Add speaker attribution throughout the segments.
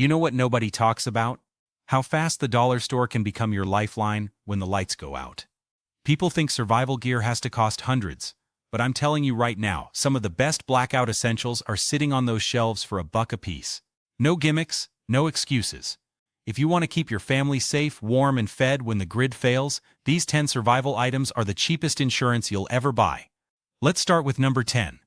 Speaker 1: You know what nobody talks about? How fast the dollar store can become your lifeline when the lights go out. People think survival gear has to cost hundreds, but I'm telling you right now, some of the best blackout essentials are sitting on those shelves for $1 a piece. No gimmicks, no excuses. If you want to keep your family safe, warm, and fed when the grid fails, these 10 survival items are the cheapest insurance you'll ever buy. Let's start with number 10.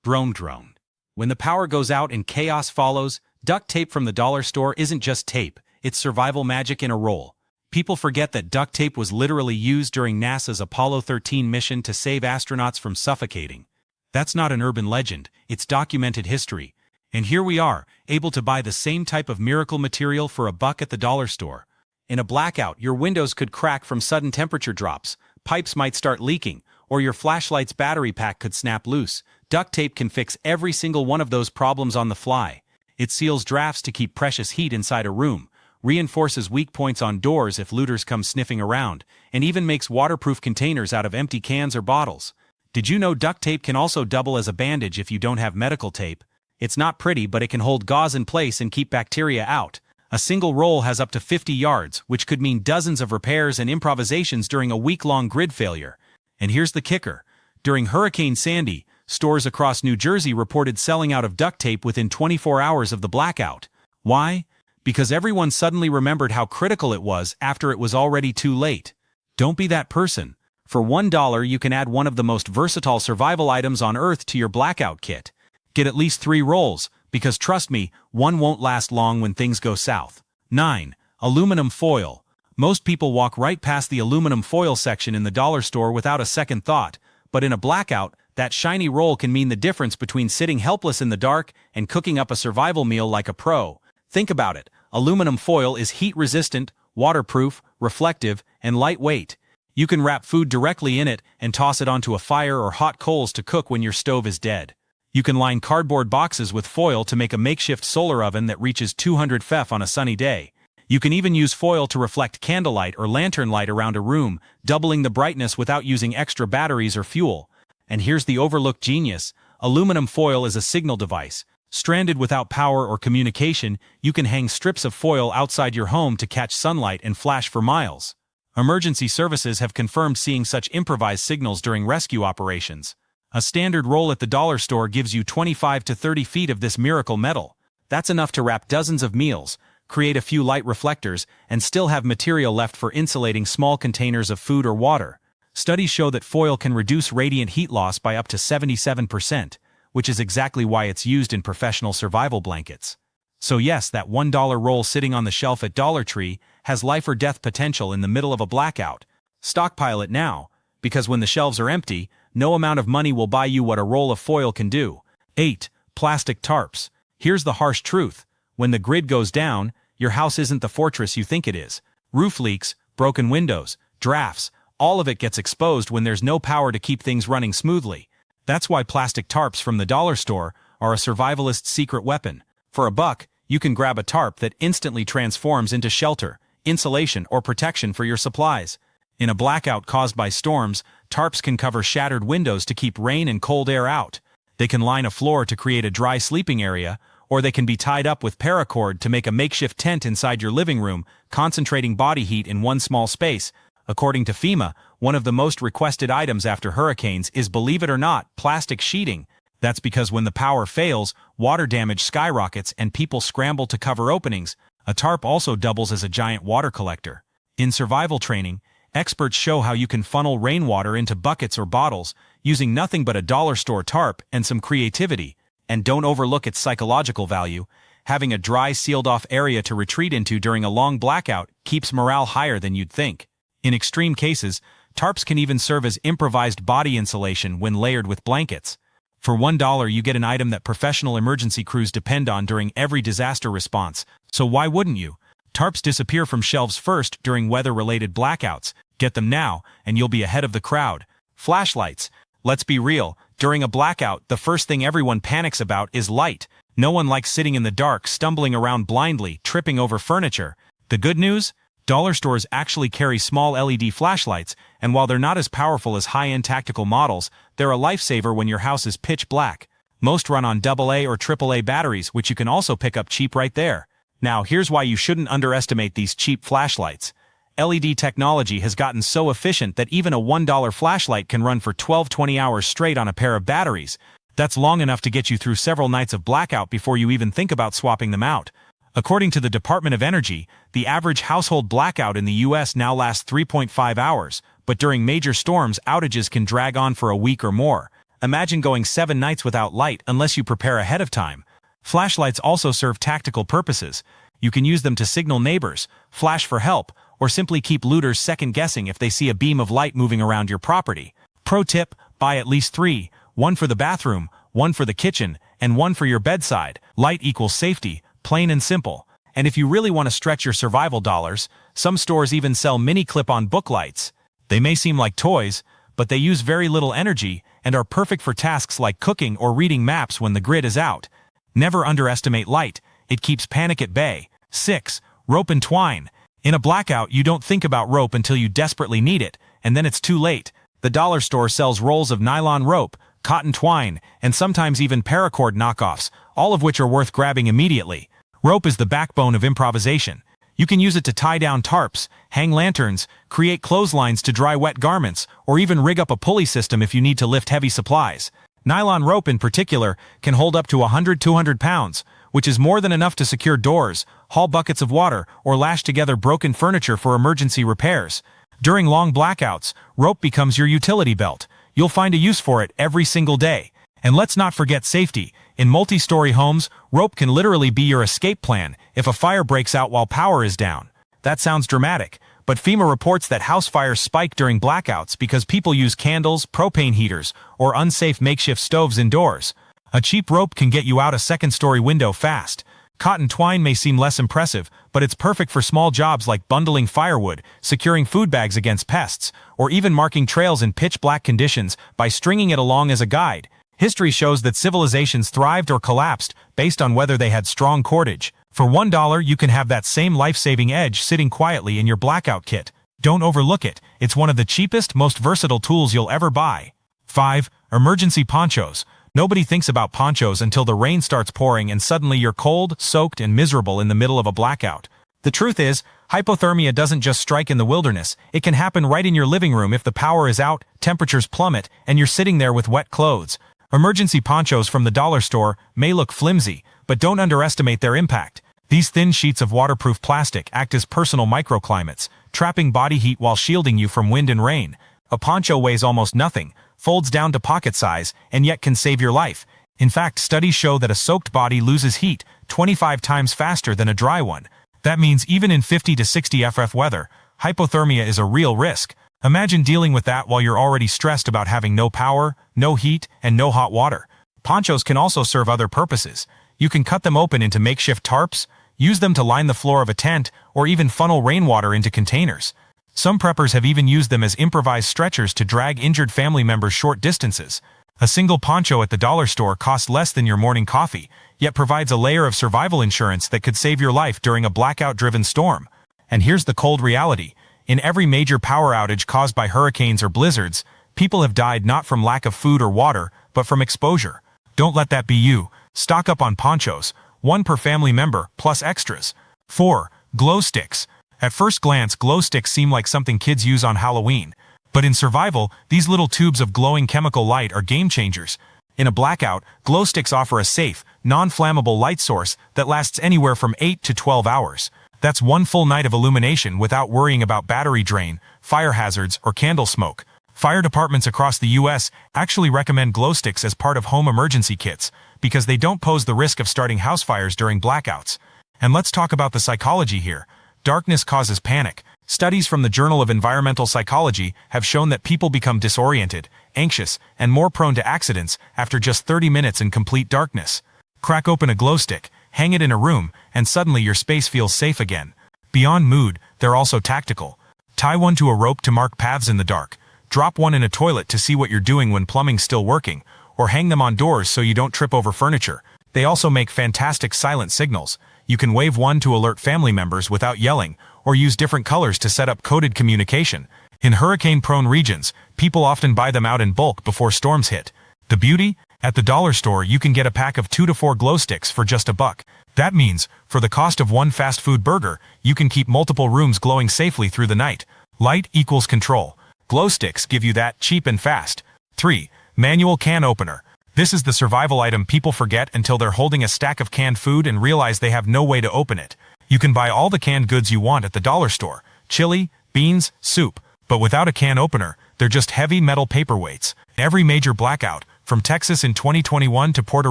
Speaker 1: Drone. When the power goes out and chaos follows, duct tape from the dollar store isn't just tape, it's survival magic in a roll. People forget that duct tape was literally used during NASA's Apollo 13 mission to save astronauts from suffocating. That's not an urban legend, it's documented history. And here we are, able to buy the same type of miracle material for $1 at the dollar store. In a blackout, your windows could crack from sudden temperature drops, pipes might start leaking, or your flashlight's battery pack could snap loose. Duct tape can fix every single one of those problems on the fly. It seals drafts to keep precious heat inside a room, reinforces weak points on doors if looters come sniffing around, and even makes waterproof containers out of empty cans or bottles. Did you know duct tape can also double as a bandage if you don't have medical tape? It's not pretty, but it can hold gauze in place and keep bacteria out. A single roll has up to 50 yards, which could mean dozens of repairs and improvisations during a week-long grid failure. And here's the kicker. During Hurricane Sandy, stores across New Jersey reported selling out of duct tape within 24 hours of the blackout. Why? Because everyone suddenly remembered how critical it was after it was already too late. Don't be that person. For $1, you can add one of the most versatile survival items on Earth to your blackout kit. Get at least 3 rolls, because trust me, one won't last long when things go south. 9. Aluminum foil. Most people walk right past the aluminum foil section in the dollar store without a second thought, but in a blackout, that shiny roll can mean the difference between sitting helpless in the dark and cooking up a survival meal like a pro. Think about it. Aluminum foil is heat-resistant, waterproof, reflective, and lightweight. You can wrap food directly in it and toss it onto a fire or hot coals to cook when your stove is dead. You can line cardboard boxes with foil to make a makeshift solar oven that reaches 200 Fahrenheit on a sunny day. You can even use foil to reflect candlelight or lantern light around a room, doubling the brightness without using extra batteries or fuel. And here's the overlooked genius. Aluminum foil is a signal device. Stranded without power or communication, you can hang strips of foil outside your home to catch sunlight and flash for miles. Emergency services have confirmed seeing such improvised signals during rescue operations. A standard roll at the dollar store gives you 25 to 30 feet of this miracle metal. That's enough to wrap dozens of meals, create a few light reflectors, and still have material left for insulating small containers of food or water. Studies show that foil can reduce radiant heat loss by up to 77%, which is exactly why it's used in professional survival blankets. So yes, that $1 roll sitting on the shelf at Dollar Tree has life or death potential in the middle of a blackout. Stockpile it now, because when the shelves are empty, no amount of money will buy you what a roll of foil can do. 8. Plastic tarps. Here's the harsh truth. When the grid goes down, your house isn't the fortress you think it is. Roof leaks, broken windows, drafts, all of it gets exposed when there's no power to keep things running smoothly. That's why plastic tarps from the dollar store are a survivalist's secret weapon. For $1, you can grab a tarp that instantly transforms into shelter, insulation, or protection for your supplies. In a blackout caused by storms, tarps can cover shattered windows to keep rain and cold air out. They can line a floor to create a dry sleeping area, or they can be tied up with paracord to make a makeshift tent inside your living room, concentrating body heat in one small space. According to FEMA, one of the most requested items after hurricanes is, believe it or not, plastic sheeting. That's because when the power fails, water damage skyrockets and people scramble to cover openings. A tarp also doubles as a giant water collector. In survival training, experts show how you can funnel rainwater into buckets or bottles, using nothing but a dollar store tarp and some creativity. And don't overlook its psychological value. Having a dry, sealed-off area to retreat into during a long blackout keeps morale higher than you'd think. In extreme cases, tarps can even serve as improvised body insulation when layered with blankets. For $1, you get an item that professional emergency crews depend on during every disaster response. So why wouldn't you? Tarps disappear from shelves first during weather-related blackouts. Get them now, and you'll be ahead of the crowd. Flashlights. Let's be real. During a blackout, the first thing everyone panics about is light. No one likes sitting in the dark, stumbling around blindly, tripping over furniture. The good news? Dollar stores actually carry small LED flashlights, and while they're not as powerful as high-end tactical models, they're a lifesaver when your house is pitch black. Most run on AA or AAA batteries, which you can also pick up cheap right there. Now, here's why you shouldn't underestimate these cheap flashlights. LED technology has gotten so efficient that even a $1 flashlight can run for 12-20 hours straight on a pair of batteries. That's long enough to get you through several nights of blackout before you even think about swapping them out. According to the Department of Energy, the average household blackout in the US now lasts 3.5 hours, but during major storms, outages can drag on for a week or more. Imagine going 7 nights without light unless you prepare ahead of time. Flashlights also serve tactical purposes. You can use them to signal neighbors, flash for help, or simply keep looters second-guessing if they see a beam of light moving around your property. Pro tip, buy at least 3, one for the bathroom, one for the kitchen, and one for your bedside. Light equals safety, plain and simple. And if you really want to stretch your survival dollars, some stores even sell mini clip-on book lights. They may seem like toys, but they use very little energy and are perfect for tasks like cooking or reading maps when the grid is out. Never underestimate light. It keeps panic at bay. 6. Rope and twine. In a blackout, you don't think about rope until you desperately need it, and then it's too late. The dollar store sells rolls of nylon rope, cotton twine, and sometimes even paracord knockoffs, all of which are worth grabbing immediately. Rope is the backbone of improvisation. You can use it to tie down tarps, hang lanterns, create clotheslines to dry wet garments, or even rig up a pulley system if you need to lift heavy supplies. Nylon rope in particular can hold up to 100-200 pounds, which is more than enough to secure doors, haul buckets of water, or lash together broken furniture for emergency repairs. During long blackouts, rope becomes your utility belt. You'll find a use for it every single day. And let's not forget safety. In multi-story homes, rope can literally be your escape plan if a fire breaks out while power is down. That sounds dramatic, but FEMA reports that house fires spike during blackouts because people use candles, propane heaters, or unsafe makeshift stoves indoors. A cheap rope can get you out a second-story window fast. Cotton twine may seem less impressive, but it's perfect for small jobs like bundling firewood, securing food bags against pests, or even marking trails in pitch-black conditions by stringing it along as a guide. History shows that civilizations thrived or collapsed based on whether they had strong cordage. For $1, you can have that same life-saving edge sitting quietly in your blackout kit. Don't overlook it. It's one of the cheapest, most versatile tools you'll ever buy. 5. Emergency ponchos. Nobody thinks about ponchos until the rain starts pouring and suddenly you're cold, soaked, and miserable in the middle of a blackout. The truth is, hypothermia doesn't just strike in the wilderness. It can happen right in your living room if the power is out, temperatures plummet, and you're sitting there with wet clothes. Emergency ponchos from the dollar store may look flimsy, but don't underestimate their impact. These thin sheets of waterproof plastic act as personal microclimates, trapping body heat while shielding you from wind and rain. A poncho weighs almost nothing, folds down to pocket size, and yet can save your life. In fact, studies show that a soaked body loses heat 25 times faster than a dry one. That means even in 50 to 60 FF weather, hypothermia is a real risk. Imagine dealing with that while you're already stressed about having no power, no heat, and no hot water. Ponchos can also serve other purposes. You can cut them open into makeshift tarps, use them to line the floor of a tent, or even funnel rainwater into containers. Some preppers have even used them as improvised stretchers to drag injured family members short distances. A single poncho at the dollar store costs less than your morning coffee, yet provides a layer of survival insurance that could save your life during a blackout-driven storm. And here's the cold reality. In every major power outage caused by hurricanes or blizzards, people have died not from lack of food or water, but from exposure. Don't let that be you. Stock up on ponchos, one per family member, plus extras. 4. Glow sticks. At first glance, glow sticks seem like something kids use on Halloween. But in survival, these little tubes of glowing chemical light are game changers. In a blackout, glow sticks offer a safe, non-flammable light source that lasts anywhere from 8 to 12 hours. That's one full night of illumination without worrying about battery drain, fire hazards, or candle smoke. Fire departments across the U.S. actually recommend glow sticks as part of home emergency kits because they don't pose the risk of starting house fires during blackouts. And let's talk about the psychology here. Darkness causes panic. Studies from the Journal of Environmental Psychology have shown that people become disoriented, anxious, and more prone to accidents after just 30 minutes in complete darkness. Crack open a glow stick, hang it in a room, and suddenly your space feels safe again. Beyond mood, they're also tactical. Tie one to a rope to mark paths in the dark. Drop one in a toilet to see what you're doing when plumbing's still working, or hang them on doors so you don't trip over furniture. They also make fantastic silent signals. You can wave one to alert family members without yelling, or use different colors to set up coded communication. In hurricane-prone regions, people often buy them out in bulk before storms hit. The beauty? At the dollar store, you can get a pack of 2 to 4 glow sticks for just $1. That means, for the cost of one fast food burger, you can keep multiple rooms glowing safely through the night. Light equals control. Glow sticks give you that cheap and fast. 3. Manual can opener. This is the survival item people forget until they're holding a stack of canned food and realize they have no way to open it. You can buy all the canned goods you want at the dollar store. Chili, beans, soup. But without a can opener, they're just heavy metal paperweights. Every major blackout, from Texas in 2021 to Puerto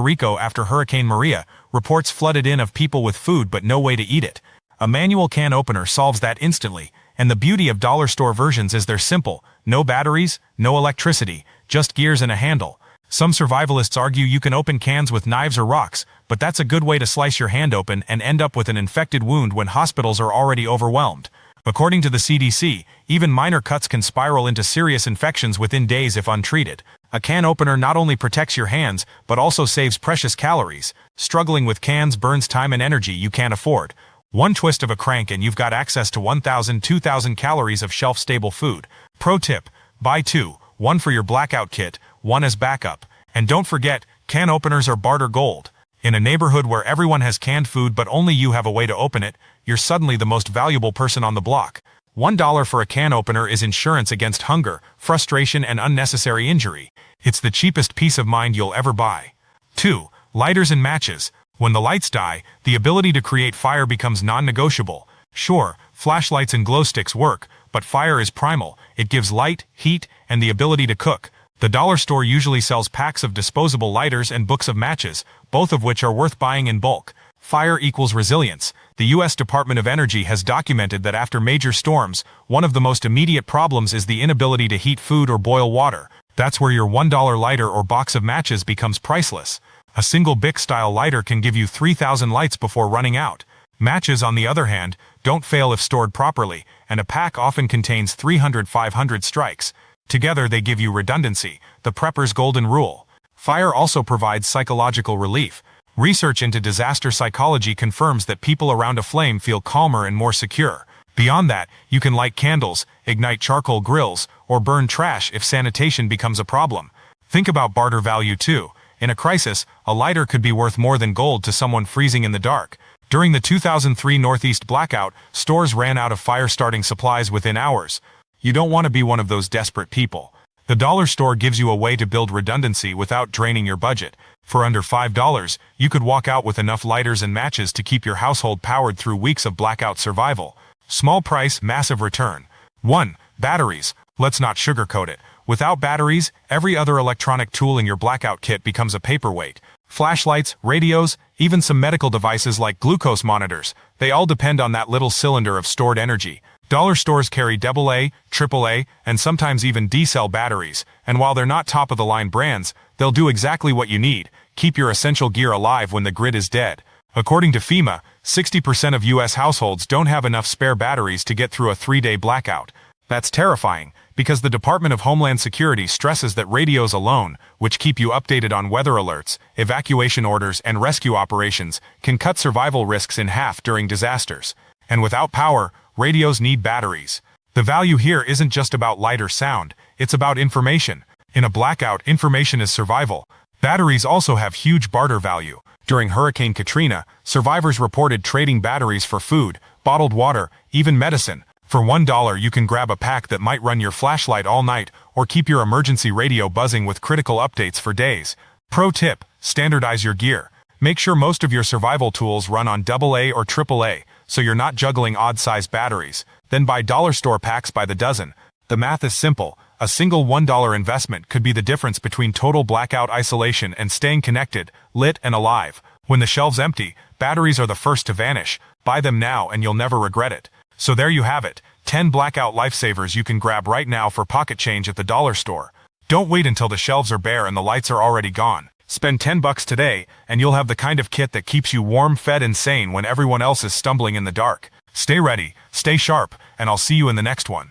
Speaker 1: Rico after Hurricane Maria, reports flooded in of people with food but no way to eat it. A manual can opener solves that instantly, and the beauty of dollar store versions is they're simple. No batteries, no electricity, just gears and a handle. Some survivalists argue you can open cans with knives or rocks, but that's a good way to slice your hand open and end up with an infected wound when hospitals are already overwhelmed. According to the CDC, even minor cuts can spiral into serious infections within days if untreated. A can opener not only protects your hands, but also saves precious calories. Struggling with cans burns time and energy you can't afford. One twist of a crank and you've got access to 2,000 calories of shelf-stable food. Pro tip: buy 2, one for your blackout kit, one as backup. And don't forget, can openers are barter gold. In a neighborhood where everyone has canned food but only you have a way to open it, you're suddenly the most valuable person on the block. $1 for a can opener is insurance against hunger, frustration, and unnecessary injury. It's the cheapest peace of mind you'll ever buy. 2. Lighters and matches. When the lights die, the ability to create fire becomes non-negotiable. Sure, flashlights and glow sticks work, but fire is primal. It gives light, heat, and the ability to cook. The dollar store usually sells packs of disposable lighters and books of matches, both of which are worth buying in bulk. Fire equals resilience. The U.S. Department of Energy has documented that after major storms, one of the most immediate problems is the inability to heat food or boil water. That's where your $1 lighter or box of matches becomes priceless. A single Bic-style lighter can give you 3,000 lights before running out. Matches, on the other hand, don't fail if stored properly, and a pack often contains 300-500 strikes. Together they give you redundancy, the prepper's golden rule. Fire also provides psychological relief. Research into disaster psychology confirms that people around a flame feel calmer and more secure. Beyond that, you can light candles, ignite charcoal grills, or burn trash if sanitation becomes a problem. Think about barter value too. In a crisis, a lighter could be worth more than gold to someone freezing in the dark. During the 2003 Northeast blackout, stores ran out of fire-starting supplies within hours. You don't want to be one of those desperate people. The dollar store gives you a way to build redundancy without draining your budget. For under $5, you could walk out with enough lighters and matches to keep your household powered through weeks of blackout survival. Small price, massive return. 1. Batteries. Let's not sugarcoat it. Without batteries, every other electronic tool in your blackout kit becomes a paperweight. Flashlights, radios, even some medical devices like glucose monitors, they all depend on that little cylinder of stored energy. Dollar stores carry AA, AAA, and sometimes even D-cell batteries, and while they're not top-of-the-line brands, they'll do exactly what you need: keep your essential gear alive when the grid is dead. According to FEMA, 60% of U.S. households don't have enough spare batteries to get through a 3-day blackout. That's terrifying, because the Department of Homeland Security stresses that radios alone, which keep you updated on weather alerts, evacuation orders, and rescue operations, can cut survival risks in half during disasters. And without power, radios need batteries. The value here isn't just about light or sound, it's about information. In a blackout, information is survival. Batteries also have huge barter value. During Hurricane Katrina, survivors reported trading batteries for food, bottled water, even medicine. For $1, you can grab a pack that might run your flashlight all night or keep your emergency radio buzzing with critical updates for days. Pro tip: standardize your gear. Make sure most of your survival tools run on AA or AAA, so you're not juggling odd-sized batteries. Then buy dollar store packs by the dozen. The math is simple. A single $1 investment could be the difference between total blackout isolation and staying connected, lit, and alive. When the shelves empty, batteries are the first to vanish. Buy them now and you'll never regret it. So there you have it, 10 blackout lifesavers you can grab right now for pocket change at the dollar store. Don't wait until the shelves are bare and the lights are already gone. Spend $10 today, and you'll have the kind of kit that keeps you warm, fed, and sane when everyone else is stumbling in the dark. Stay ready, stay sharp, and I'll see you in the next one.